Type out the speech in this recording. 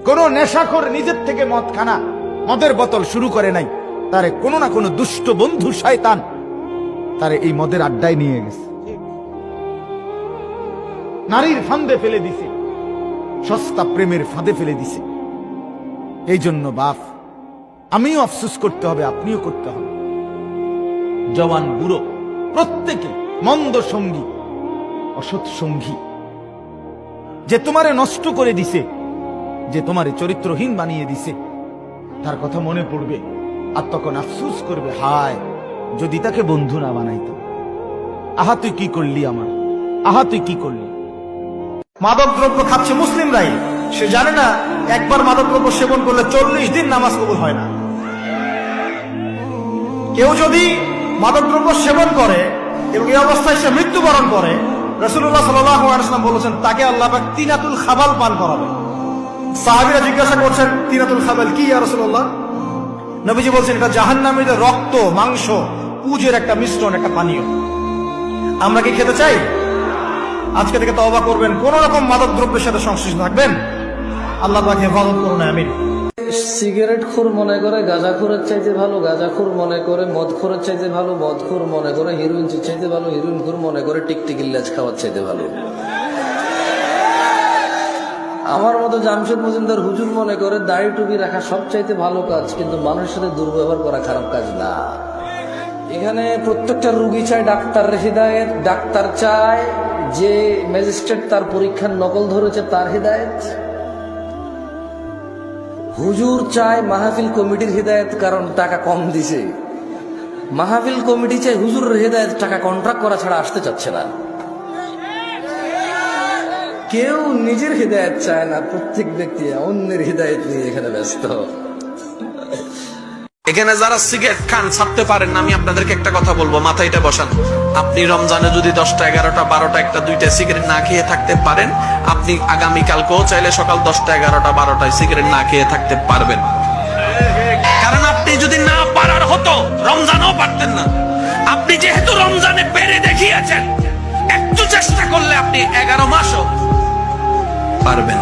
কোন নেশাখোর নিজের থেকে মদ খানা, মদের বোতল শুরু করে নাই, তারে কোনো না কোনো দুষ্ট বন্ধু শয়তান তারে এই মদের আড্ডায় নিয়ে গেছে, নারীর ফাঁদে ফেলে দিছে, সস্তা প্রেমের ফাঁদে ফেলে দিছে। এই জন্য বাপ, আমিও আফসোস করতে হবে, আপনিও করতে হবে। জওয়ান বুড়ো প্রত্যেকে মন্দ সঙ্গী, অসৎ সঙ্গী, যে তোমারে নষ্ট করে দিছে, যে তোমারে চরিত্রহীন বানিয়ে দিছে, তার কথা মনে পড়বে আর তখন আফসোস করবে, হায় যদি তাকে বন্ধু না বানাইতো। আহা তুই কি করলি আমার, আহা তুই কি করলি। মাদক দ্রব্য খাচ্ছে মুসলিমরাই, সে জানে না একবার মাদক দ্রব্য সেবন করলে 40 দিন নামাজ কবুল হয় না। কেউ যদি মাদক দ্রব্য সেবন করে এবং এই অবস্থায় সে মৃত্যুবরণ করে, রাসূলুল্লাহ সাল্লাল্লাহু আলাইহি ওয়াসাল্লাম বলেছেন তাকে আল্লাহ পাক তিনাতুল খাবাল পান করাবে। সাহাবীরা জিজ্ঞাসা করছেন, তিনাতুল খাবাল কি ইয়া রাসূলুল্লাহ? নবীজি বলছেন, এটা জাহান্নামীদের রক্ত, মাংস, পুজের একটা মিশ্রণ, একটা পানীয়। আমরা কি খেতে চাই? আজকে থেকে তওবা করবেন, কোন রকম মাদক দ্রব্যের সাথে সংশ্লিষ্ট থাকবেন। আল্লাহ পাক হেফাজত করুন, আমিন। সিগারেট খুর মনে করে গাঁজাখোরের চাইতে ভালো, গাঁজাখোর মনে করে মদখোরের চাইতে ভালো, মদখোর মনে করে হিরোইন চাইতে ভালো, হিরোইন খোর মনে করে টিকটিকির লেজ খাওয়ার চাইতে ভালো। আমার মতো জামশেদ মজুমদার হুজুর মনে করে দাড়ি টুপি রাখা সব চাইতে ভালো কাজ, কিন্তু মানুষের সাথে দুর্ব্যবহার করা খারাপ কাজ না। এখানে প্রত্যেকটা রুগী চায় ডাক্তার হিদায়েত, ডাক্তার চায় যে ম্যাজিস্ট্রেট তার পরীক্ষার নকল ধরেছে তার হিদায়েত, হুজুর চায় মাহফিল কমিটির হিদায়েত, কারণ টাকা কম দিছে। মাহফিল কমিটি চায় হুজুরের হিদায়েত, টাকা কন্ট্রাক্ট করা ছাড়া আসতে চাচ্ছে না। কেউ নিজের হিদায়েত চায় না, প্রত্যেক ব্যক্তি অন্যের হিদায়েত নিয়ে এখানে ব্যস্ত। এখানে যারা সিগারেট খান ছাড়তে পারেন না, আমি আপনাদেরকে একটা কথা বলবো, মাথায় এটা বসান। আপনি রমজানে যদি 10টা 11টা 12টা 1টা 2টা সিগারেট না খেয়ে থাকতে পারেন, আপনি আগামীকালকেও চাইলে সকাল 10টা 11টা 12টায় সিগারেট না খেয়ে থাকতে পারবেন। কারণ আপনি যদি না পারার হতো, রমজানও পারতেন না। আপনি যেহেতু রমজানে পেরে দেখিয়েছেন, একটু চেষ্টা করলে আপনি 11 মাসও পারবেন।